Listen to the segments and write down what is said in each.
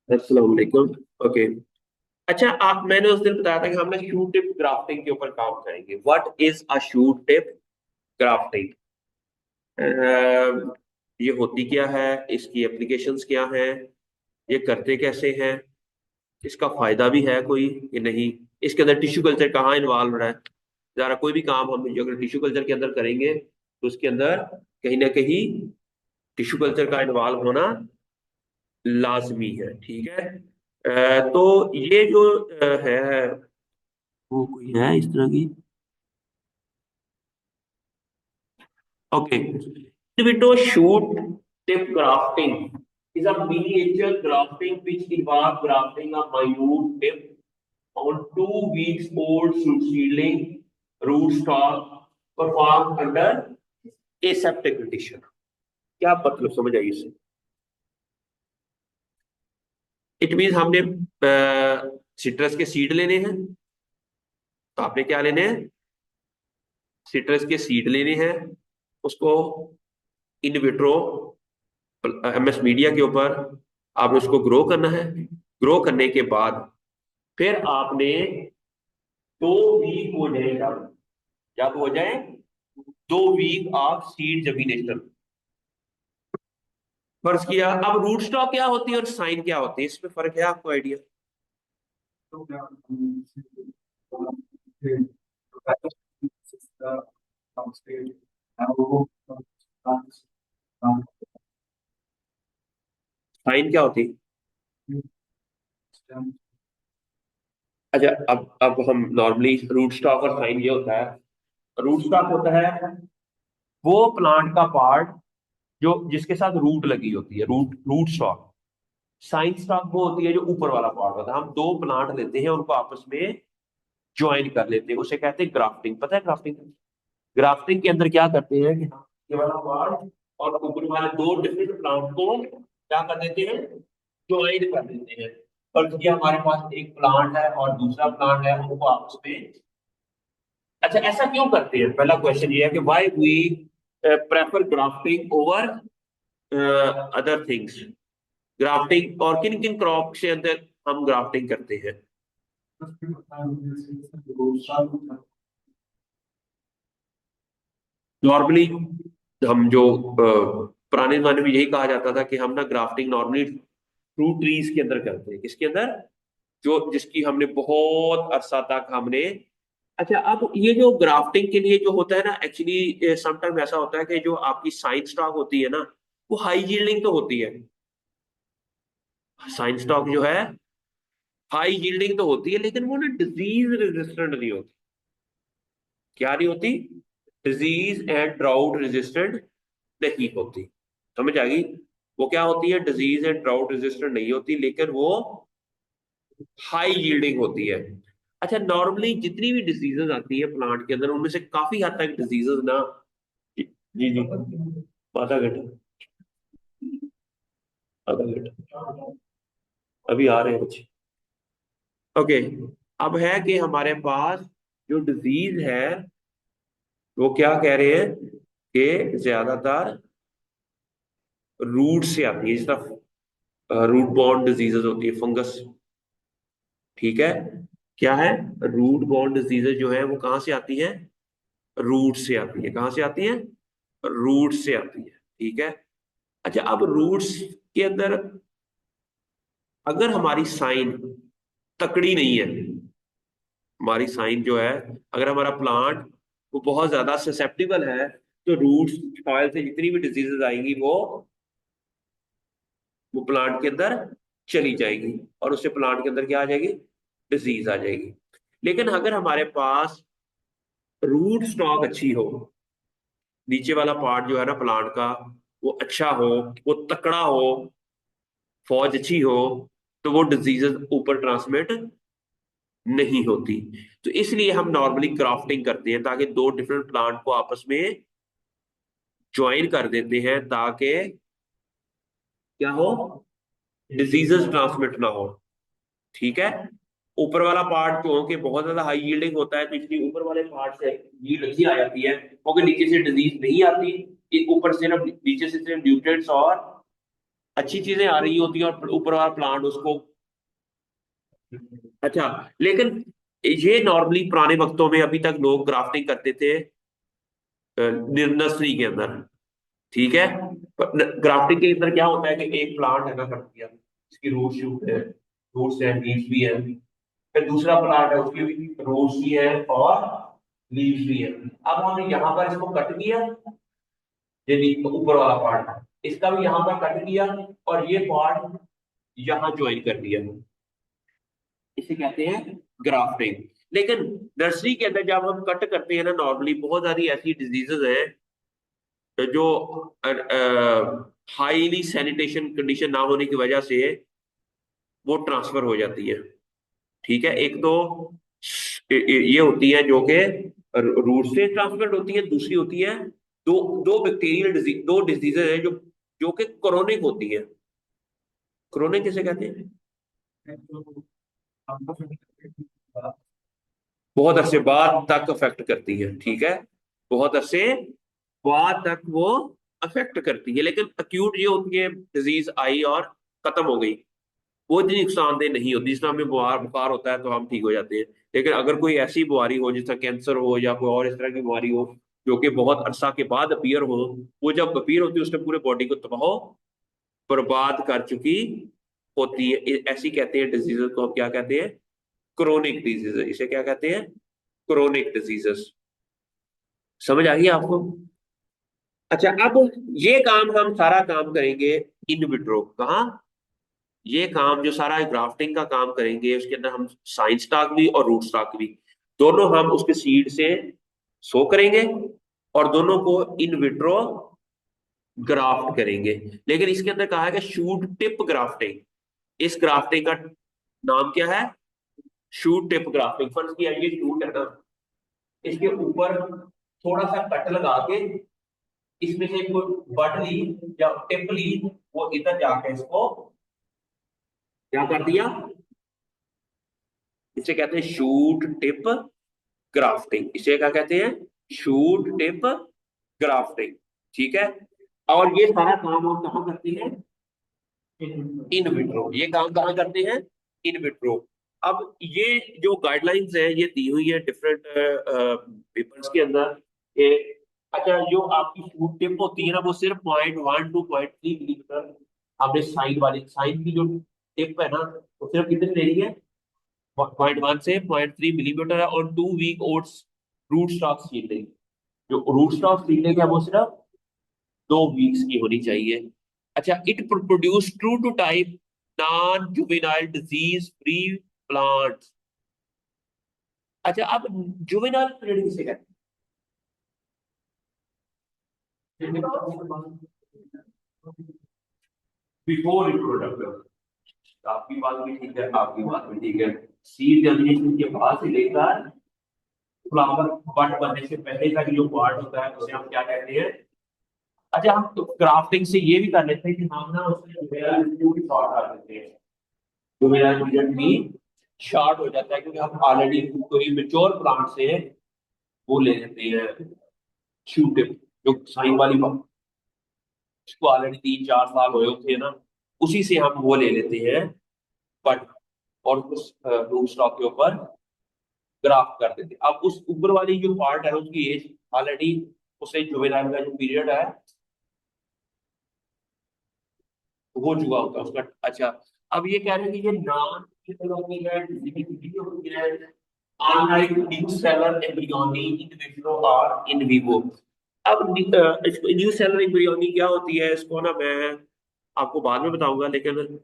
अस्सलाम वालेकुम। ओके। अच्छा, आप मैंने उस दिन बताया था कि हम ना शूट टिप ग्राफ्टिंग के ऊपर काम करेंगे। What is a shoot tip grafting? ये होती क्या है, इसकी एप्लीकेशंस क्या हैं, ये करते कैसे हैं, इसका फायदा भी है कोई कि नहीं, इसके अंदर टिश्यू कल्चर कहाँ इन्वॉल्व रहा है। जरा कोई भी काम हम जो अगर टिश्यू कल्चर के अंदर करेंगे तो उसके अंदर कहीं ना कहीं टिश्यू कल्चर का इन्वॉल्व होना लाजमी है। ठीक है। तो ये जो है, वो कोई है इस तरह की। Okay. Individual shoot tip grafting is a miniature grafting which involves grafting a minute tip on 2 weeks old seedling rootstock performed under aseptic condition। क्या मतलब समझ आई इससे? इट मीन हमने सिट्रस के सीड लेने हैं। तो आपने क्या लेने हैं? सिट्रस के सीड लेने हैं। उसको इन विट्रो एमएस मीडिया के ऊपर आपने उसको ग्रो करना है। ग्रो करने के बाद फिर आपने 2 वीक हो जाए जब हो जाए 2 वीक ऑफ सीड जर्मिनेशन। फर्ज किया, अब रूट स्टॉक क्या होती है और साइन क्या होती है, इसमें फर्क है आपको आइडिया? साइन क्या होती है? अच्छा, अब हम नॉर्मली रूट स्टॉक और साइन ये होता है। रूट स्टॉक होता है वो प्लांट का पार्ट जो जिसके साथ रूट लगी होती है, root root stock. Scion stock वो होती है जो ऊपर वाला पार्ट होता है। हम दो प्लांट लेते हैं, उनको आपस में ज्वाइन कर लेते हैं, उसे कहते हैं ग्राफ्टिंग। पता है ग्राफ्टिंग? ग्राफ्टिंग के अंदर क्या करते हैं कि हम ये वाला पार्ट और ऊपर वाले दो डिफरेंट प्लांट को क्या कर देते हैं, ज्वाइन कर देते हैं। और ये हमारे पास एक प्लांट है और दूसरा प्लांट है, उनको आपस में। अच्छा, ऐसा क्यों करते हैं? पहला क्वेश्चन ये है कि why we prefer grafting over other things. Grafting और किन किन क्रॉप के अंदर हम ग्राफ्टिंग करते हैं? नॉर्मली हम जो पुराने जमाने में यही कहा जाता था कि हम ना ग्राफ्टिंग नॉर्मली फ्रूट ट्रीज के अंदर करते हैं। किसके अंदर? जो जिसकी हमने बहुत अरसा तक हमने। अच्छा, अब ये जो ग्राफ्टिंग के लिए जो होता है ना, एक्चुअली समटाइम ऐसा होता है कि जो आपकी साइंस स्टॉक होती है ना, वो हाई यील्डिंग तो होती है। साइंस स्टॉक जो है हाई यील्डिंग तो होती है, लेकिन वो ना डिजीज रेजिस्टेंट नहीं होती। क्या नहीं होती? डिजीज एंड ड्राउट रेजिस्टेंट नहीं होती। समझ आ गई? वो क्या होती है? डिजीज एंड ड्राउट रेजिस्टेंट नहीं होती, लेकिन वो हाई यील्डिंग होती है। अच्छा, नॉर्मली जितनी भी डिजीजेस आती है प्लांट के अंदर, उनमें से काफी हद तक डिजीजेस ना। जी जी, आधा घंटा, आधा घंटा, अभी आ रहे हैं बच्चे। ओके। अब है कि हमारे पास जो डिजीज है वो क्या कह रहे हैं कि ज्यादातर रूट से आती है, जिस तरह रूट बॉर्न डिजीजेस होती है, फंगस। ठीक है। क्या है? रूट बॉर्न डिजीजेज जो है वो कहाँ से आती है? रूट से आती है। कहाँ से आती है? रूट से आती है। ठीक है। अच्छा, अब रूट्स के अंदर अगर हमारी साइन तकड़ी नहीं है, हमारी साइन जो है, अगर हमारा प्लांट वो बहुत ज्यादा ससेप्टिबल है, तो रूट्स सॉइल से जितनी भी डिजीजेज आएंगी वो प्लांट के अंदर चली जाएगी और उससे प्लांट के अंदर क्या आ जाएगी? डिजीज आ जाएगी। लेकिन अगर हमारे पास रूट स्टॉक अच्छी हो, नीचे वाला पार्ट जो है ना प्लांट का, वो अच्छा हो, वो तकड़ा हो, फौज अच्छी हो, तो वो डिजीजेस ऊपर ट्रांसमिट नहीं होती। तो इसलिए हम नॉर्मली क्राफ्टिंग करते हैं ताकि दो डिफरेंट प्लांट को आपस में ज्वाइन कर देते हैं, ताकि क्या हो? डिजीजेस ट्रांसमिट ना हो। ठीक है। ऊपर वाला पार्ट क्योंकि बहुत ज्यादा हाई यील्डिंग होता है, तो इसलिए ऊपर वाले पार्ट से यील्ड अच्छी आ जाती है, क्योंकि नीचे से डिजीज नहीं आती। ये ऊपर सिर्फ नीचे से सिर्फ न्यूट्रिएंट्स और अच्छी चीजें आ रही होती हैं और ऊपर वाला प्लांट उसको। अच्छा, लेकिन ये नॉर्मली पुराने वक्तों में अभी तक लोग ग्राफ्टिंग करते थे नर्सरी के अंदर। ठीक है। ग्राफ्टिंग के अंदर क्या होता है कि एक प्लांट है ना कट दिया, इसकी रूट शूट है, रूट्स है, लीव्स भी है। फिर दूसरा प्लांट है, उसकी भी रूट्स भी है और लीव्स भी है। अब हमने यहाँ पर इसको कट किया, ये ऊपर वाला पार्ट, इसका भी यहाँ पर कट किया और ये पार्ट यहाँ ज्वाइन कर दिया, इसे कहते हैं ग्राफ्टिंग। लेकिन नर्सरी के अंदर जब हम कट करते हैं ना, नॉर्मली बहुत सारी ऐसी डिजीजेज हैं जो हाईली सैनिटेशन कंडीशन ना होने की वजह से वो ट्रांसफर हो जाती है। ठीक है, एक तो ये होती है जो कि रूट से ट्रांसफर होती है, दूसरी होती है दो दो बैक्टीरियल डिजीज, दो डिजीजेज है जो जो कि क्रोनिक होती है। क्रोनिक किसे कहते हैं? बहुत अरसे बाद तक अफेक्ट करती है। ठीक है, बहुत अरसे बाद तक वो अफेक्ट करती है, लेकिन अक्यूट ये होती है डिजीज आई और खत्म हो गई, वो इतनी नुकसानदेह नहीं होती। जिस तरह हमें बुखार बुखार होता है तो हम ठीक हो जाते हैं। लेकिन अगर कोई ऐसी बीमारी हो जिस तरह कैंसर हो या कोई और इस तरह की बीमारी हो जो कि बहुत अरसा के बाद अपीयर हो, वो जब अपीयर होती है उसने पूरे बॉडी को तबाह बर्बाद कर चुकी होती है। ऐसी कहते हैं डिजीजेस को, हम क्या कहते हैं? Chronic diseases. इसे क्या कहते हैं? Chronic diseases. समझ आ गई आपको? अच्छा, अब ये काम हम सारा काम करेंगे इन विट्रो। कहाँ? ये काम जो सारा ग्राफ्टिंग का काम करेंगे उसके अंदर हम साइंस स्टॉक भी और रूट स्टॉक भी दोनों हम उसके सीड से सो करेंगे और दोनों को इन विट्रो ग्राफ्ट करेंगे। लेकिन इसके अंदर कहा है कि शूट टिप ग्राफ्टिंग। इस ग्राफ्टिंग का नाम क्या है? Shoot tip grafting. फर्ज किया ये शूट है ना, इसके ऊपर थोड़ा सा कट लगा के इसमें से कोई बड ली या टिप ली, वो इधर जाके इसको क्या कर दिया, इसे कहते हैं शूट टिप ग्राफ्टिंग। इसे क्या कहते हैं? Shoot tip grafting. ठीक है। और ये सारा काम हम कहाँ करते हैं? In vitro. ये काम कहाँ करते हैं? In vitro. अब ये जो गाइडलाइंस है ये दी हुई है डिफरेंट पेपर्स के अंदर कि अच्छा, जो आपकी शूट टिप होती है ना वो सिर्फ 0.1 to 0.3 मिलीमीटर, आपने साइन वाली साइन की जो टिप है ना वो सिर्फ कितनी लेनी है? 0.1 से 0.3 मिलीमीटर है। और 2 week oats root stock seedling, जो रूट स्टॉक सीडलिंग है वो सिर्फ 2 वीक्स की होनी चाहिए। अच्छा, it produce true to type non juvenile disease free plants. अच्छा, अब जुवेनाइल पीरियड किसे कहते हैं? Before reproductive. आपकी बात भी ठीक है, आपकी बात भी ठीक है। सीड जर्मिनेशन के बाद से लेकर फ्लावर बड बनने से पहले का जो पार्ट होता है उसे हम क्या कहते हैं? अच्छा, हम तो क्राफ्टिंग से ये भी कर लेते हैं कि हम ना उसमें जुमेराल भी शॉर्ट कर देते हैं। जुमेराल पीरियड भी शॉर्ट हो जाता है क्योंकि हम ऑलरेडी कोई मेच्योर प्लांट से वो ले लेते हैं शूट, जो साइन वाली बात, उसको ऑलरेडी 3-4 साल हुए होते हैं ना, उसी से हम वो ले लेते हैं बट, और उस रूट स्टॉक के ऊपर ग्राफ्ट कर देते हैं। अब उस ऊपर वाली जो पार्ट है उसकी एज ऑलरेडी, उसे जुवेनाइल का जो पीरियड है हो चुका होता है उसका। अच्छा, अब ये कह रहे हैं कि ये non unlike new seller embryony in vitro और इन विवो। अब न्यू सेलर एम्ब्रियोनी क्या होती है इसको ना मैं आपको बाद में बताऊंगा, लेकिन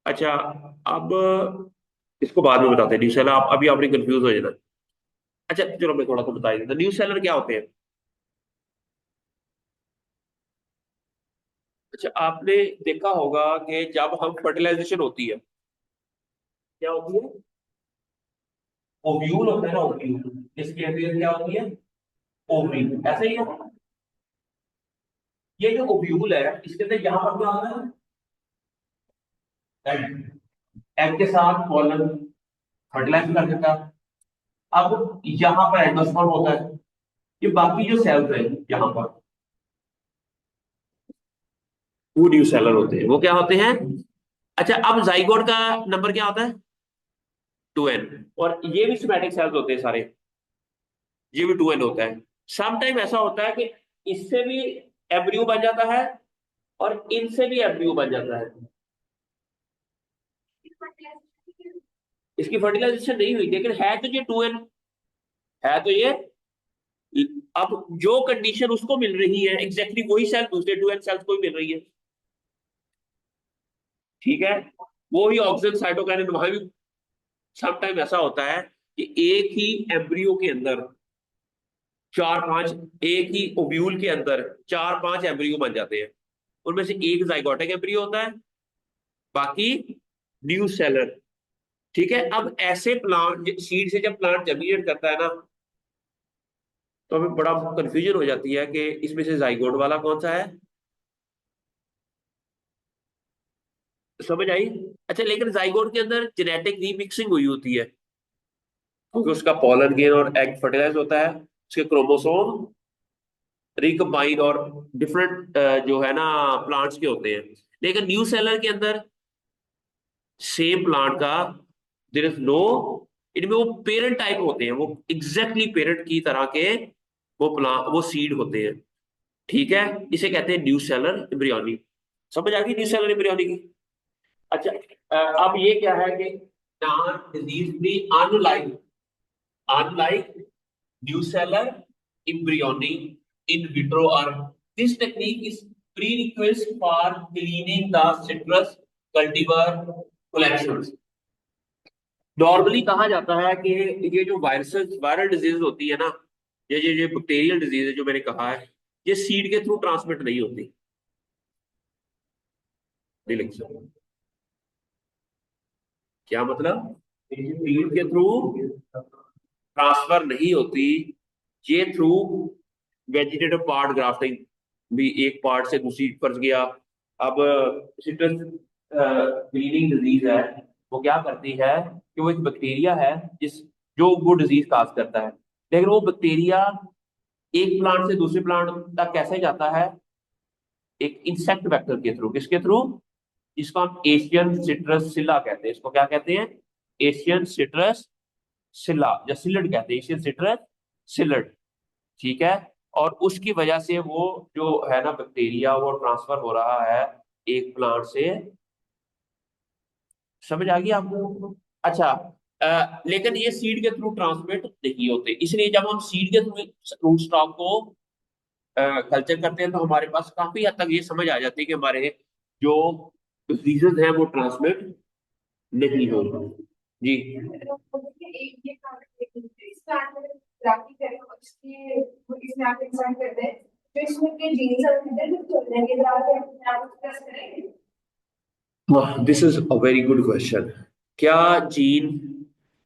अच्छा, अब इसको बाद में बताते हैं। न्यू सेलर आप अभी आपने कंफ्यूज हो जाना। अच्छा चलो मैं थोड़ा सा बता देता। न्यू सेलर क्या होते हैं? अच्छा, आपने देखा होगा कि जब हम फर्टिलाइजेशन होती है, क्या होती है? ओव्यूल होता है ना, ओव्यूल। इसकी अहमियत क्या होती है? ओव्यूल ऐसे ही है। ये जो ओव्यूल है इसके अंदर यहाँ पर क्या होता है? एग। एग के साथ पॉलन फर्टिलाइज कर देता है। अब यहाँ पर एंडोस्पर्म होता है। ये बाकी जो सेल्स है यहाँ पर, वो न्यू सेलर होते हैं। वो क्या होते हैं? अच्छा, अब जाइगोट का नंबर क्या होता है? 2n। और ये भी सोमैटिक सेल्स होते हैं सारे, ये भी 2n होता है। सम टाइम ऐसा होता है कि इससे भी एम्ब्रियो बन जाता है और इनसे भी एम्ब्रियो बन जाता है। इसकी फर्टिलाइजेशन नहीं हुई, लेकिन है तो ये 2n, है तो ये। अब जो कंडीशन उसको मिल रही है एग्जैक्टली वही सेल दूसरे 2n सेल्स को भी मिल रही है। ठीक है, वो ही ऑक्सीजन साइटोकाइनेट वहां भी सम टाइम ऐसा होता है कि एक ही एम्ब्रियो के अंदर चार पांच, एक ही ओव्यूल के अंदर चार पांच एम्ब्रियो बन जाते हैं। उनमें से एक जाइगोटिक एम्ब्रियो होता है, बाकी न्यू सेलर। ठीक है, अब ऐसे प्लांट सीड से जब प्लांट जर्मिनेट करता है ना, तो हमें बड़ा कंफ्यूजन हो जाती है कि इसमें से जाइगोट वाला कौन सा है। समझ आई? अच्छा, लेकिन जाइगोट के अंदर जेनेटिक रीमिक्सिंग हुई होती है, क्योंकि उसका पॉलन गेन और एग फर्टिलाइज होता है, उसके क्रोमोसोम रिकम्बाइन और डिफरेंट जो है ना प्लांट्स के होते हैं। लेकिन न्यू सेलर के अंदर सेम प्लांट का देर इज नो, इनमें वो पेरेंट टाइप होते हैं, वो एग्जैक्टली पेरेंट की तरह के वो प्लांट वो सीड होते हैं। ठीक है, इसे कहते हैं न्यू सेलर एम्ब्रियोनी। समझ आ गई न्यू सेलर एम्ब्रियोनी की? अच्छा, अब ये क्या है कि non disease free, unlike unlike nucellar embryonic in vitro arm. This technique is prerequisite for cleaning the citrus cultivar collections. Normally कहा जाता है कि ये जो वायरसेस वायरल डिजीज होती है ना, ये बैक्टीरियल डिजीज है जो मैंने कहा है, ये सीड के थ्रू ट्रांसमिट नहीं होती। डिलेक्शन क्या मतलब? सीड के थ्रू ट्रांसफर नहीं होती, ये थ्रू वेजिटेटिव पार्ट ग्राफ्टिंग भी, एक पार्ट से दूसरी फर्ज गया। अब सिट्रस ग्रीनिंग डिजीज है, वो क्या करती है कि वो एक बैक्टीरिया है जिस जो वो डिजीज काज करता है, लेकिन वो बैक्टीरिया एक प्लांट से दूसरे प्लांट तक कैसे जाता है? एक इंसेक्ट वेक्टर के थ्रू। किसके थ्रू? जिसको हम एशियन सिट्रस सिला कहते हैं। इसको क्या कहते हैं? एशियन सिट्रस सिला या सिलड कहते हैं, एशियन सिट्रस सिलड। ठीक है, और उसकी वजह से वो जो है ना बैक्टीरिया, वो ट्रांसफर हो रहा है एक प्लांट से। समझ आ गई आपको? अच्छा, लेकिन ये सीड के थ्रू ट्रांसमिट नहीं होते, इसलिए जब हम सीड के थ्रू रूट स्टॉक को कल्चर करते हैं तो हमारे पास काफी हद तक ये समझ आ जाती है कि हमारे जो डिजीजेज हैं वो ट्रांसमिट नहीं होंगे। जी। This is a very good question. क्या जीन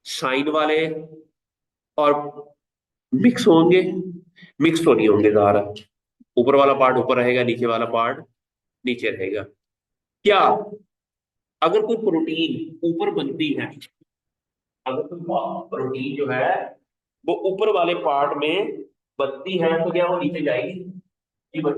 साइन वाले और मिक्स होंगे? मिक्स तो नहीं होंगे ज़ाहिर है। ऊपर वाला पार्ट ऊपर रहेगा, नीचे वाला पार्ट नीचे रहेगा। क्या अगर कोई प्रोटीन ऊपर बनती है, अगर कोई प्रोटीन जो है वो ऊपर वाले पार्ट में बनती है, तो क्या वो नीचे जाएगी? जी बस।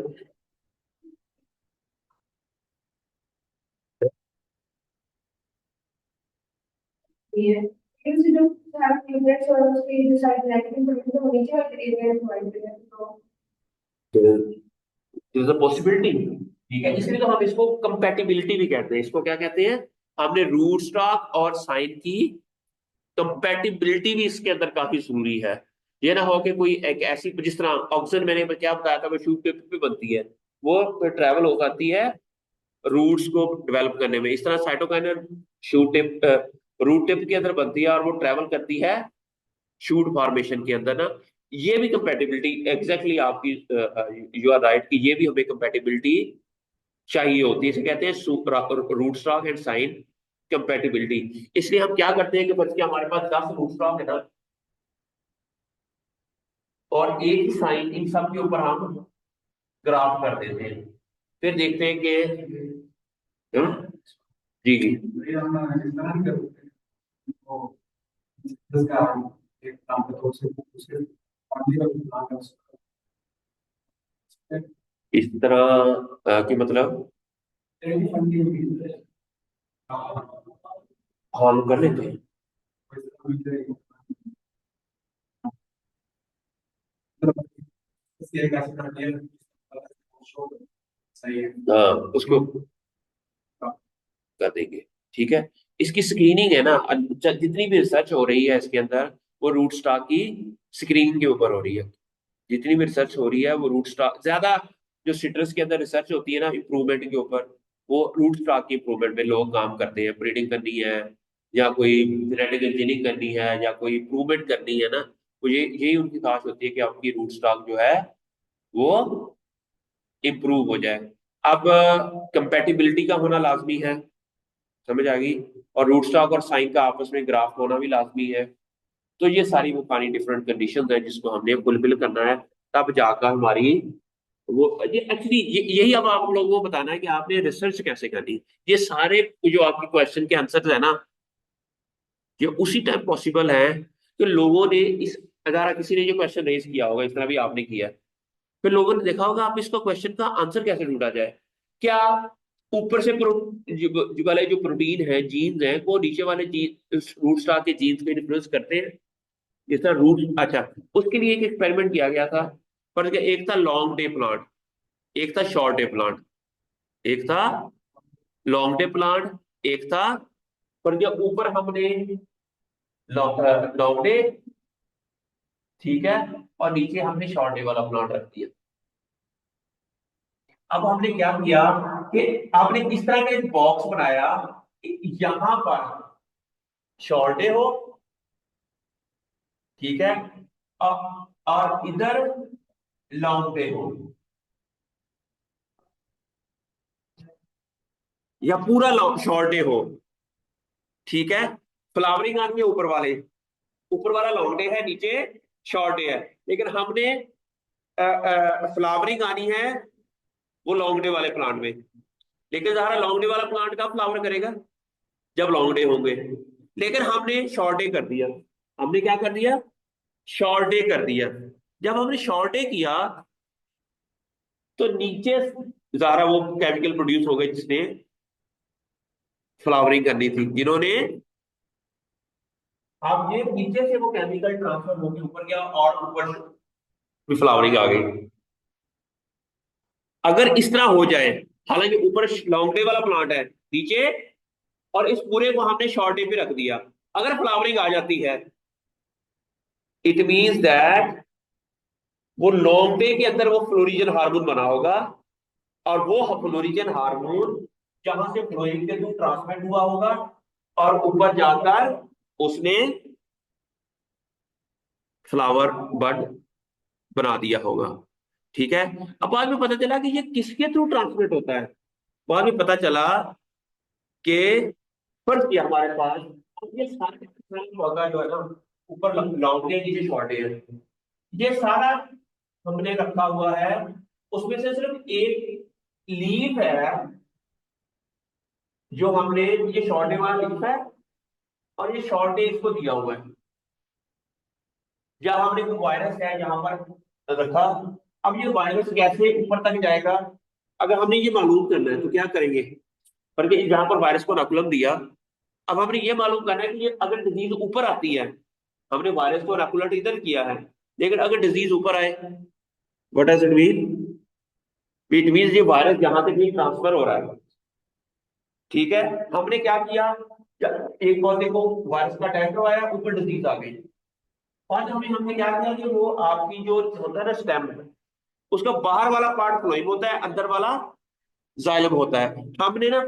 Is a possibility. ठीक है, इसलिए तो हम इसको कंपैटिबिलिटी भी कहते हैं। इसको क्या कहते हैं? हमने रूट स्टॉक और साइन की कंपैटिबिलिटी भी इसके अंदर काफी जरूरी है। ये ना हो कि कोई एक ऐसी, जिस तरह ऑक्सीजन मैंने क्या बताया था वो शूट टिप पे बनती है, वो ट्रेवल हो जाती है रूट्स को डेवलप करने में। इस तरह साइटोकाइनल शूट टिप रूट टिप के अंदर बनती है और वो ट्रेवल करती है शूट फॉर्मेशन के अंदर ना। ये भी कंपैटिबिलिटी एग्जैक्टली आपकी, यू आर राइट कि ये भी हमें कंपैटिबिलिटी चाहिए होती है। इसे कहते हैं root stock and scion compatibility. इसलिए हम क्या करते हैं कि बच्चे हमारे पास 10 रूट स्टॉक है ना, और एक ही साइन इन सब के ऊपर हम ग्राफ कर देते हैं, फिर देखते हैं कि जी जी। इस तरह की मतलब हम कर लेते हैं। हाँ, उसको कर देंगे। ठीक है। इसकी स्क्रीनिंग है ना, जितनी भी रिसर्च हो रही है इसके अंदर, वो रूट स्टॉक की स्क्रीनिंग के ऊपर हो रही है। जितनी भी रिसर्च हो रही है वो रूट स्टॉक ज्यादा, जो सिट्रस के अंदर रिसर्च होती है ना इम्प्रूवमेंट के ऊपर, वो रूट स्टॉक की इम्प्रूवमेंट में लोग काम करते हैं। ब्रीडिंग करनी है या कोई जेनेटिक इंजीनियरिंग करनी है या कोई इम्प्रूवमेंट करनी है ना, तो ये यही उनकी खास होती है कि आपकी रूट स्टॉक जो है वो इम्प्रूव हो जाए। अब कंपेटिबिलिटी का होना लाजमी है, समझ आ गई। और रूट स्टॉक और साइन का आपस में ग्राफ होना भी लाजमी है। तो ये सारी वो सारी डिफरेंट कंडीशंस है जिसको हमने फुलफिल करना है, तब जाकर हमारी वो ये एक्चुअली यही अब आप लोगों को बताना है कि आपने रिसर्च कैसे करनी। ये सारे जो आपके क्वेश्चन के आंसर है ना, ये उसी टाइम पॉसिबल है कि लोगों ने इस, अगर किसी ने ये क्वेश्चन रेज किया होगा इस तरह भी आपने किया है, फिर लोगों ने देखा होगा आप इसका क्वेश्चन का आंसर कैसे ढूंढा जाए। क्या ऊपर से जो वाले जो प्रोटीन है जीन्स है वो नीचे वाले जीन रूट स्टार के जीन्स को इन्फ्लुएंस करते हैं। जिस तरह रूट, अच्छा, उसके लिए एक एक्सपेरिमेंट किया गया था। पर एक था लॉन्ग डे प्लांट, एक था शॉर्ट डे प्लांट। एक था लॉन्ग डे प्लांट, एक था, पर जब ऊपर हमने लॉन्ग डे, ठीक है, और नीचे हमने शॉर्ट डे वाला प्लांट रख दिया। अब हमने क्या किया कि आपने इस तरह का एक बॉक्स बनाया कि यहां पर शॉर्ट डे हो, ठीक है, और इधर लॉन्ग डे हो, या पूरा शॉर्ट डे हो, ठीक है। फ्लावरिंग आनी है ऊपर वाले, ऊपर वाला लॉन्ग डे है, नीचे शॉर्ट डे है। लेकिन हमने फ्लावरिंग आनी है वो लॉन्ग डे वाले प्लांट में। लेकिन ज़ाहिर लॉन्ग डे वाला प्लांट कब फ्लावर करेगा, जब लॉन्ग डे होंगे। लेकिन हमने शॉर्ट डे कर दिया, हमने क्या कर दिया, शॉर्ट डे कर दिया। जब हमने शॉर्ट डे किया तो नीचे ज़ाहिर वो केमिकल प्रोड्यूस हो गए जिसने फ्लावरिंग करनी थी, जिन्होंने, अब ये नीचे से वो केमिकल ट्रांसफर होकर ऊपर गया और ऊपर भी फ्लावरिंग आ गई। अगर इस तरह हो जाए, हालांकि ऊपर लॉन्ग डे वाला प्लांट है नीचे, और इस पूरे को हमने शॉर्ट डे पे रख दिया, अगर फ्लावरिंग आ जाती है, इट मींस दैट वो लॉन्ग डे के अंदर वो फ्लोरिजन हार्मोन बना होगा, और वो फ्लोरिजन हार्मोन जहां से फ्लोइंग के थ्रू ट्रांसमिट हुआ होगा और ऊपर जाकर उसने फ्लावर बड बना दिया होगा। ठीक है। अब बाद में पता चला कि ये किसके थ्रू ट्रांसमिट होता है। बाद में पता चला कि फर्स्ट किया हमारे पास, अब ये सारे पौधा जो है ना, ऊपर लॉन्ग डे नीचे शॉर्ट डे है, ये सारा हमने रखा हुआ है। उसमें से सिर्फ एक लीफ है जो हमने ये शॉर्ट डे वाला लिखा है, और ये शॉर्ट डे इसको दिया हुआ है। जब हमने कोई वायरस है यहाँ पर रखा, अब ये वायरस कैसे ऊपर तक जाएगा, अगर हमने ये मालूम करना है तो क्या करेंगे। पर जहां पर वायरस को नकुलम दिया, अब हमने ये मालूम करना है कि ये अगर डिजीज ऊपर आती है, हमने वायरस को रेकुलेट इधर किया है, लेकिन अगर डिजीज ऊपर आए, what does it mean, it mean ये वायरस जहां से भी ट्रांसफर हो रहा है। ठीक है। हमने क्या किया, एक पौधे को वायरस का अटैक करवाया, ऊपर डिजीज आ गई, और हमने हमने क्या किया कि वो आपकी जो होता है ना स्टेम, उसका बाहर वाला पार्ट फ्लोइम होता है, अंदर वाला जाइलम होता है। हमने ना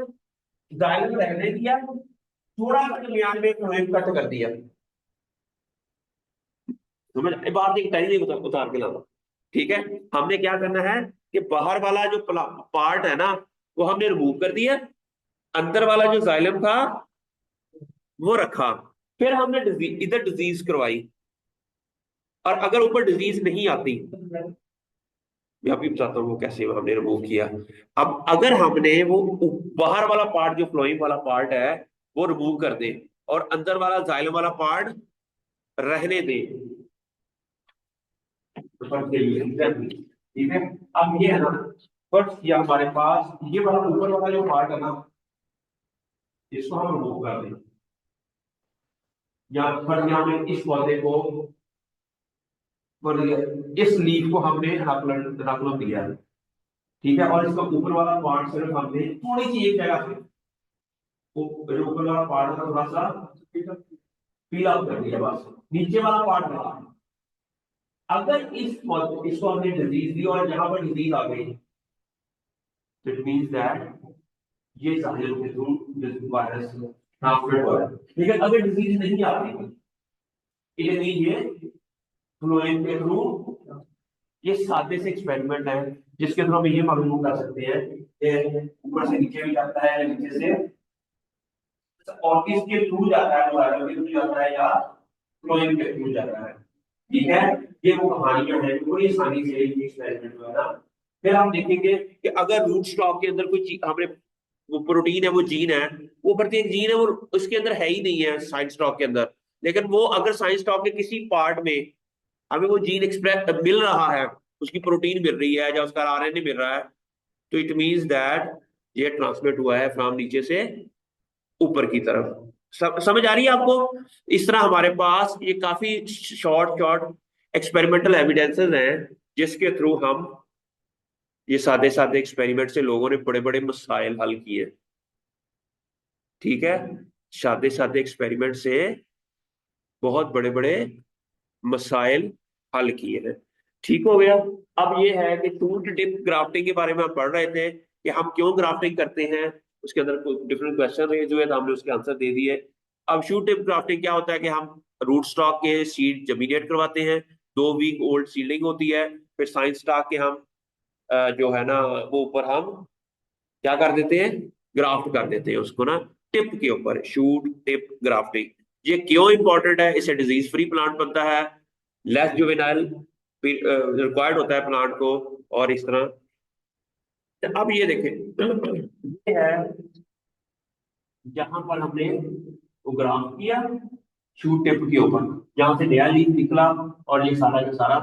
जाइलम रहने दिया, थोड़ा सा दरमियान में फ्लोइम कट कर दिया। समझ बात, एक टाइम उतार के लाना। ठीक है। हमने क्या करना है कि बाहर वाला जो पार्ट है ना, वो हमने रिमूव कर दिया, अंदर वाला जो जाइलम था वो रखा। फिर हमने इधर डिजीज करवाई, और अगर ऊपर डिजीज नहीं आती, मैं अभी बताता हूँ वो कैसे हमने रिमूव किया। अब अगर हमने वो बाहर वाला पार्ट जो फ्लोइंग वाला पार्ट है वो रिमूव कर दे, और अंदर वाला जाइलम वाला पार्ट रहने दे, ठीक है। अब ये है ना, फर्स्ट किया हमारे पास ये वाला ऊपर वाला जो पार्ट है ना, इसको हम रिमूव कर दें, या फिर यहाँ पे इस पौधे को, और इस लीफ को हमने नकलन दिया है, ठीक है। और इसका ऊपर वाला पार्ट सिर्फ हमने थोड़ी सी एक जगह से जो ऊपर वाला पार्ट है थोड़ा सा पील आउट कर दिया, बस नीचे वाला पार्ट रहा। अगर इसको हमने डिजीज दी और यहाँ पर डिजीज आ गई, इट मींस दैट ये साहिल के थ्रू वायरस ट्रांसमिट हो रहा है। लेकिन अगर डिजीज नहीं आती, इट मीन ये फ्लोएम के थ्रू, ये सादे से एक्सपेरिमेंट है जिसके थ्रू हम ये मालूम कर सकते हैं कि ऊपर से नीचे भी जाता है या नीचे से और इसके थ्रू जाता है, वायरल के थ्रू जाता है या फ्लोएम के थ्रू जाता है, ठीक है। ये वो कहानियां हैं, बड़ी आसानी से ये एक्सपेरिमेंट हुआ ना। फिर हम देखेंगे कि अगर रूट स्टॉक के अंदर कोई चीज हमने, वो प्रोटीन है, वो जीन है, वो प्रत्येक जीन है वो उसके अंदर है ही नहीं है साइंस स्टॉक के अंदर, लेकिन वो अगर साइंस स्टॉक के किसी पार्ट में हमें वो जीन एक्सप्रेस मिल रहा है, उसकी प्रोटीन मिल रही है या उसका आरएनए मिल रहा है, तो इट मींस दैट ये ट्रांसमिट हुआ है फ्रॉम नीचे से ऊपर की तरफ। समझ आ रही है आपको? इस तरह हमारे पास ये काफी शॉर्ट शॉर्ट एक्सपेरिमेंटल एविडेंसेस हैं जिसके थ्रू हम ये सादे सादे एक्सपेरिमेंट से लोगों ने बड़े बड़े मसाइल हल किए, ठीक है। सादे सादे एक्सपेरिमेंट से बहुत बड़े बड़े मसाइल हल किए हैं, ठीक हो गया। अब ये है कि टूट टिप ग्राफ्टिंग के बारे में हम पढ़ रहे थे कि हम क्यों ग्राफ्टिंग करते हैं, उसके अंदर कुछ डिफरेंट क्वेश्चन रेज हुए तो हमने उसके आंसर दे दिए। अब शूट टिप ग्राफ्टिंग क्या होता है कि हम रूट स्टॉक के सीड जमीनेट करवाते हैं, 2 वीक ओल्ड सीडलिंग होती है, फिर साइंस स्टॉक के हम जो है ना वो ऊपर हम क्या कर देते हैं, ग्राफ्ट कर देते हैं उसको ना टिप के ऊपर, शूट टिप ग्राफ्टिंग। ये क्यों इंपॉर्टेंट है? इससे डिजीज फ्री प्लांट बनता है, लेस जुवेनाइल रिक्वायर्ड होता है प्लांट को, और इस तरह। अब ये देखें, ये है जहां पर हमने वो ग्राफ किया शूट टिप के ऊपर, जहां से नया लीफ निकला, और ये सारा का सारा।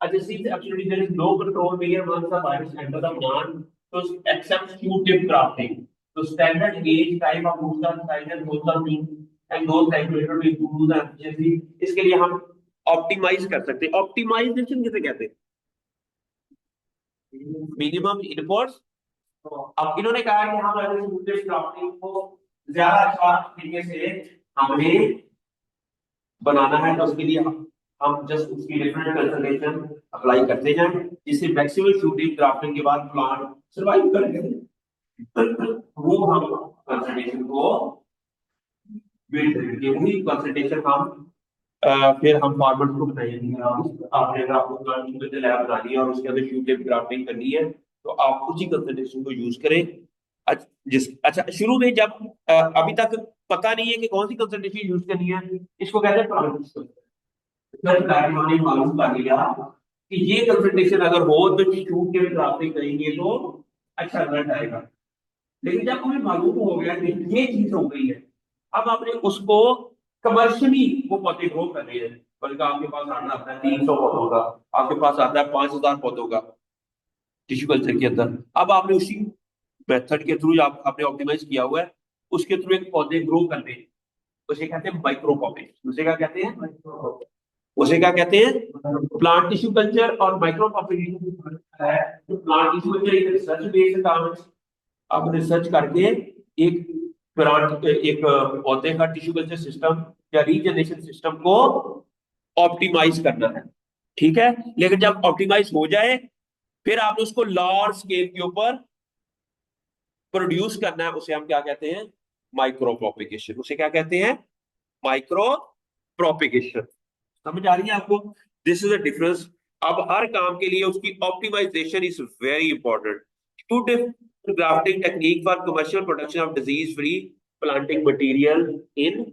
अच्छा, see absolutely there is no control where once the virus enter the plant, so except shoot tip grafting. So standard age type of roots are decided those are being and those calculated to improve the efficiency. इसके लिए हम optimise कर सकते हैं। Optimisation किसे कहते हैं? Minimum inputs. अब इन्होंने कहा कि हम अगर शूट टिप ग्राफ्टिंग को ज्यादा अच्छा तरीके से हमें बनाना है, तो उसके लिए हम जस्ट उसकी डिफरेंट कंसंट्रेशन अप्लाई करते हैं, जिससे मैक्सिमम शूटिंग ग्राफ्टिंग के बाद प्लांट सर्वाइव करेंगे। वो हम कंसंट्रेशन को बिल्ड करेंगे, वही कंसंट्रेशन हम फिर हम फार्मर्स को बताएंगे। आपने अगर आपको प्लांट की लैब बनानी है और उसके अंदर शूटिंग ग्राफ्टिंग करनी है, तो आप उसी कंसंट्रेशन को यूज करें। अच्छा, शुरू में जब अभी तक पता नहीं है कि कौन सी कंसंट्रेशन यूज करनी है, इसको कहते हैं प्लांट। जब हमने मालूम कर लिया कि ये कंसंट्रेशन अगर हो तो शूट के ग्राफ्टिंग करेंगे तो अच्छा रिजल्ट आएगा। लेकिन जब हमें मालूम हो गया कि ये चीज हो गई है, अब आपने उसको कमर्शियली वो पौधे ग्रो कर रहे हैं, बल्कि आपके पास आना आता है 300 पौधों का, आपके पास आता है 5000 पौधों का टिश्यू कल्चर के अंदर। अब आपने उसी मेथड के थ्रू आपने ऑप्टिमाइज किया हुआ है, उसके थ्रू एक पौधे ग्रो करने, उसे कहते हैं माइक्रोपॉपिंग। उसे क्या कहते हैं? उसे क्या कहते हैं? प्लांट टिश्यू कल्चर और माइक्रो प्रोपेगेशन है। तो प्लांट टिश्यू कल्चर एक रिसर्च बेस्ड काम है। आप रिसर्च करके एक प्लांट एक पौधे का टिश्यू कल्चर सिस्टम या रीजनरेशन सिस्टम को ऑप्टिमाइज करना है, ठीक है। लेकिन जब ऑप्टिमाइज हो जाए, फिर आपने उसको लार्ज स्केल के ऊपर प्रोड्यूस करना है, उसे हम क्या कहते हैं? Micro propagation. उसे क्या कहते हैं? Micro propagation. समझ आ रही है आपको? This is the difference. अब हर काम के लिए उसकी optimisation is very important. Two different grafting technique for commercial production of disease free planting material in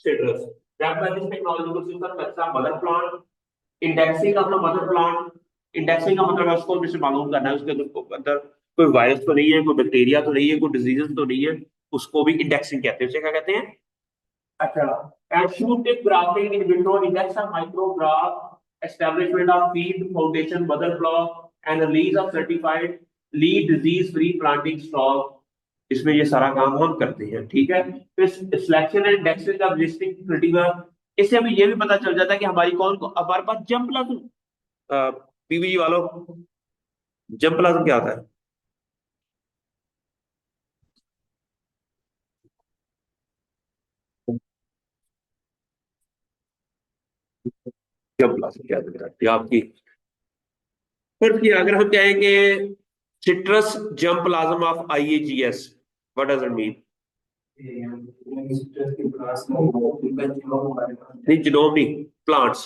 citrus. This technological system कच्चा mother plant, indexing of the mother plant. Indexing का मतलब है उसको जैसे मालूम करना है उसके अंदर कोई वायरस तो नहीं है, कोई बैक्टीरिया तो नहीं है, कोई डिजीजेस तो नहीं है, उसको भी इंडेक्सिंग कहते हैं। उसे क्या कहते हैं? अच्छा, and shoot tip grafting in vitro index of micrograph, establishment of feed foundation mother block, and release of certified lead disease free planting stock, इसमें ये सारा काम हम करते हैं। ठीक है, फिर selection and indexing of listing criteria, इससे हमें ये भी पता चल जाता है कि हमारे पास जंप प्लाज्म, पीवीजी वालों, जंप प्लाज्म क्या होता है? जंप प्लाज्म क्या होता है ये आपकी, फिर भी अगर हम कहेंगे citrus germplasm of IAGS, what does it mean? नहीं, जिनोम नहीं, प्लांट्स,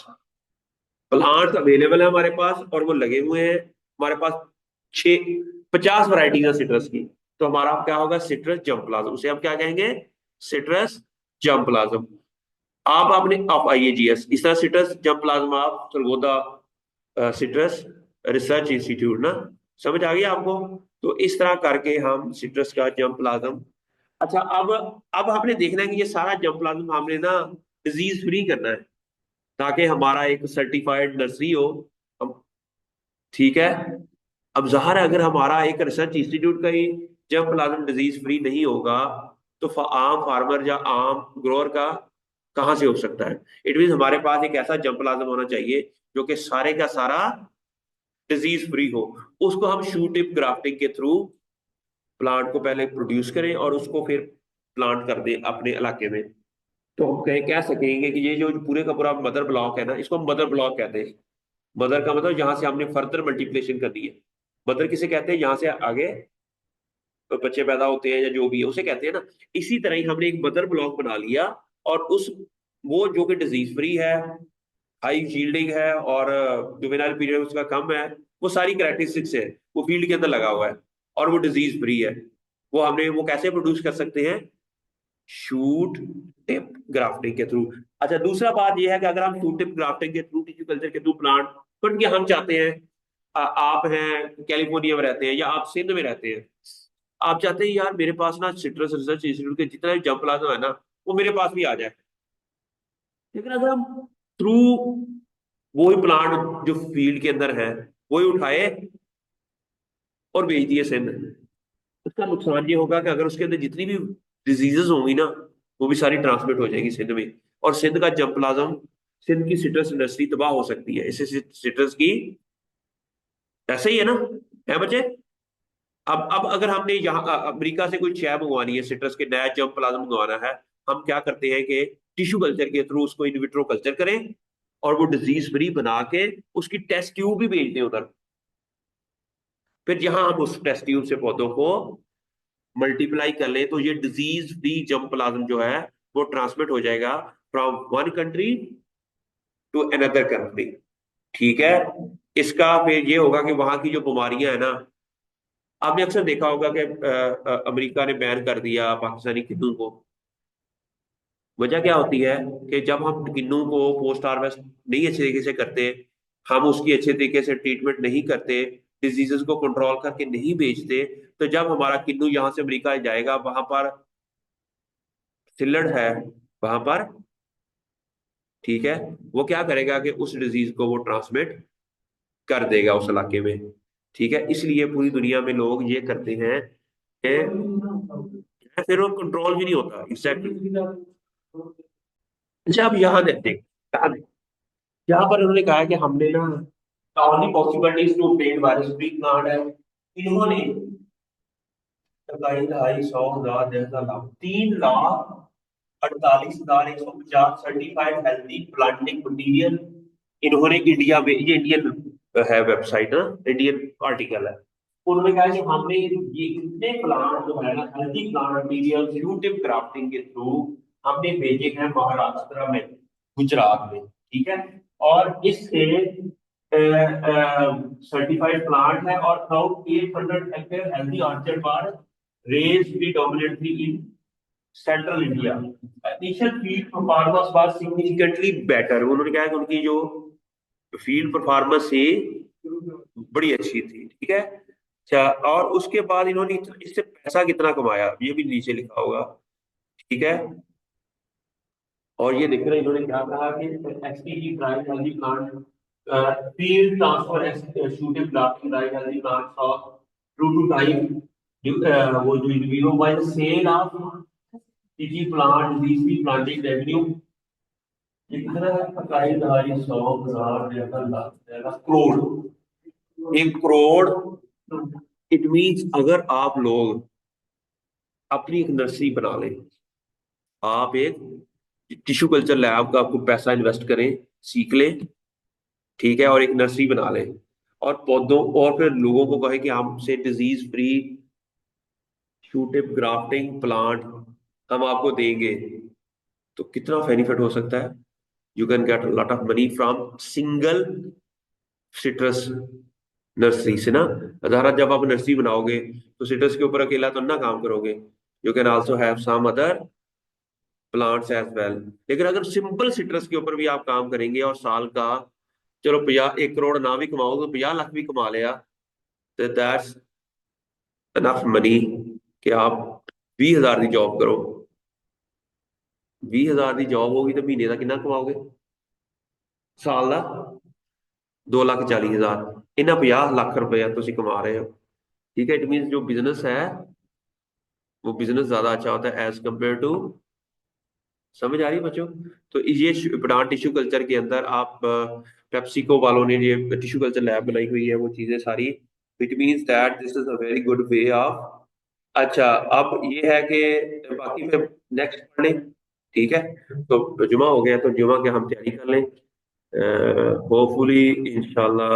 प्लांट्स अवेलेबल है हमारे पास और वो लगे हुए हैं हमारे पास, 50 वैरायटीज है सिट्रस की। तो हमारा क्या होगा? सिट्रस जंप प्लाज्म, उसे हम क्या कहेंगे? Citrus jump plasm. आप आपने आप आइए जीएस, इस तरह सिट्रस जंप प्लाज्म आप सरगोदा सिट्रस रिसर्च इंस्टीट्यूट ना, समझ आ गई आपको? तो इस तरह करके हम सिट्रस का जंप प्लाज्म। अच्छा, अब हमने देखना है कि ये सारा जंप प्लाज्म हमने ना डिजीज फ्री करना है, ताकि हमारा एक सर्टिफाइड नर्सरी हो हम। ठीक है, अब ज़ाहिर है अगर हमारा एक रिसर्च इंस्टीट्यूट का ही जब प्लाज्म डिजीज फ्री नहीं होगा, तो आम फार्मर या आम ग्रोअर का कहाँ से हो सकता है? इट मीन हमारे पास एक ऐसा जंप प्लाज्म होना चाहिए जो कि सारे का सारा डिजीज फ्री हो। उसको हम शूट टिप ग्राफ्टिंग के थ्रू प्लांट को पहले प्रोड्यूस करें और उसको फिर प्लांट कर दें अपने इलाके में। तो हम कह सकेंगे कि ये जो पूरे का पूरा मदर ब्लॉक है ना, इसको हम मदर ब्लॉक कहते हैं। मदर का मतलब जहां से हमने फर्दर मल्टीप्लिकेशन करनी है। मदर किसे कहते हैं? जहां से आगे तो बच्चे पैदा होते हैं या जो भी है उसे कहते हैं ना। इसी तरह ही हमने एक मदर ब्लॉक बना लिया, और उस वो जो कि डिजीज फ्री है, हाई शील्डिंग है, और जुवेनाइल पीरियड उसका कम है, वो सारी कैरेक्टरिस्टिक्स है, वो फील्ड के अंदर लगा हुआ है, और वो डिजीज फ्री है। वो कैसे प्रोड्यूस कर सकते हैं? शूट टिप ग्राफ्टिंग के थ्रू। अच्छा, दूसरा बात यह है कि अगर हम शूट टिप ग्राफ्टिंग के थ्रू, टिश्यू कल्चर के थ्रू प्लांट, बट कि हम चाहते हैं, आप हैं कैलिफोर्निया में रहते हैं या आप सिंध में रहते हैं, आप चाहते हैं यार मेरे पास ना सिट्रस रिसर्च इंस्टीट्यूट के जितना भी जंप प्लाज्म है ना, वो मेरे पास भी आ जाए। लेकिन अगर हम थ्रू वही प्लांट जो फील्ड के अंदर है वही उठाए और भेज दिए सिंध, उसका नुकसान ये होगा कि अगर उसके अंदर जितनी भी डिजीजेस होंगी ना, वो भी सारी ट्रांसमिट हो जाएगी सिंध में, और सिंध का जंप प्लाज्म, सिंध की सिट्रस इंडस्ट्री तबाह हो सकती है इससे, सिट्रस की। ऐसे ही है ना, है बच्चे? अब अगर हमने यहाँ अमेरिका से कोई शय मंगवानी है, सिट्रस के नया जंप प्लाज्म मंगवाना है, हम क्या करते हैं कि टिश्यू कल्चर के थ्रू उसको इनविट्रो कल्चर करें, और वो डिजीज फ्री बना के उसकी टेस्ट ट्यूब भी भेजते हैं उधर। फिर जहां हम उस टेस्ट ट्यूब से पौधों को मल्टीप्लाई कर लें, तो ये डिजीज फ्री जंप प्लाज्म जो है वो ट्रांसमिट हो जाएगा from one country to another country. ठीक है, इसका फिर ये होगा कि वहां की जो बीमारियां है ना, आपने अक्सर देखा होगा कि अमेरिका ने बैन कर दिया पाकिस्तानी किन्नू को। वजह क्या होती है कि जब हम किन्नू को पोस्ट हार्वेस्ट नहीं अच्छे तरीके से करते, हम उसकी अच्छे तरीके से ट्रीटमेंट नहीं करते, डिजीजेस को कंट्रोल करके नहीं बेचते, तो जब हमारा किन्नू यहाँ से अमेरिका जाएगा, वहां पर सिल्लड़ है वहां पर, ठीक है, वो क्या करेगा कि उस डिजीज को वो ट्रांसमिट कर देगा उस इलाके में। ठीक है, इसलिए पूरी दुनिया में लोग ये करते हैं कि फिर वो कंट्रोल भी नहीं होता एग्जैक्टली। अच्छा, अब यहाँ देखते हैं, यहाँ पर उन्होंने कहा है कि हमने ना only possibilities to obtain virus free plant है, इन्होंने 2,250,000 जैसा लाभ, 3,48,150 सर्टिफाइड हेल्थी प्लांटिंग मटीरियल इन्होंने इंडिया में, ये इंडियन है वेबसाइट ना, इंडियन आर्टिकल है, उन्होंने कहा कि हमने ये कितने प्लांट जो है ना हेल्थी प्लांट मटीरियल यूटिप क्राफ्टिंग के थ्रू हमने भेजे हैं महाराष्ट्र में, गुजरात में। ठीक है, और इससे सर्टिफाइड प्लांट है, और around 800 hectare healthy orchard were raised predominantly in central India. Initial field performance was significantly better, उन्होंने कहा कि उनकी जो फील्ड परफॉर्मेंस से बड़ी अच्छी थी। ठीक है, अच्छा, और उसके बाद इन्होंने इससे पैसा कितना कमाया ये भी नीचे लिखा होगा। ठीक है, और ये लिख रहे हैं इन्होंने क्या कहा कि एक्सटीजी dry healthy plant field transfer shooting planting dry healthy plant due to time, वो जो individual by the sale of टीची प्लांट डीसी प्लांटिंग रेवेन्यू ये कितना है 27,100,000 1 करोड़। इट मीन्स अगर आप लोग अपनी एक नर्सरी बना लें, आप एक टिश्यू कल्चर लैब का आपको पैसा इन्वेस्ट करें, सीख लें, ठीक है, और एक नर्सरी बना लें, और पौधों और फिर लोगों को कहें कि हमसे डिजीज फ्री शूटिप ग्राफ्टिंग प्लांट हम आपको देंगे, तो कितना बेनिफिट हो सकता है। You can get lot of money from single citrus nursery से ना। अदारा जब आप नर्सरी बनाओगे तो सिट्रस के ऊपर अकेला तो ना काम करोगे, you can also have some other plants as well. लेकिन अगर सिंपल सिट्रस के ऊपर भी आप काम करेंगे और साल का चलो 50 1 करोड़ ना भी कमाओ तो 50 लाख भी कमा लिया, तो दैट्स अनफ मनी कि आप 20,000 की जॉब करो। 20,000 की जॉब होगी तो महीने का कितना कमाओगे, साल का 2,40,000। इन्हें 50 लाख रुपया तुम कमा रहे हो, ठीक है। इट मीन जो बिजनेस है वो बिजनेस ज्यादा अच्छा होता है एज कंपेयर टू। समझ आ रही है बच्चों। तो ये प्लांट टिश्यू कल्चर के अंदर आप पेप्सिको वालों ने ये टिश्यू कल्चर लैब बनाई हुई है, वो चीजें सारी। It means that this is a very good way of. अच्छा, अब ये है कि बाकी फिर नेक्स्ट पढ़ लें, ठीक है। तो जुमा हो गया, तो जुमा के हम तैयारी कर लें, होपफुली इंशाल्लाह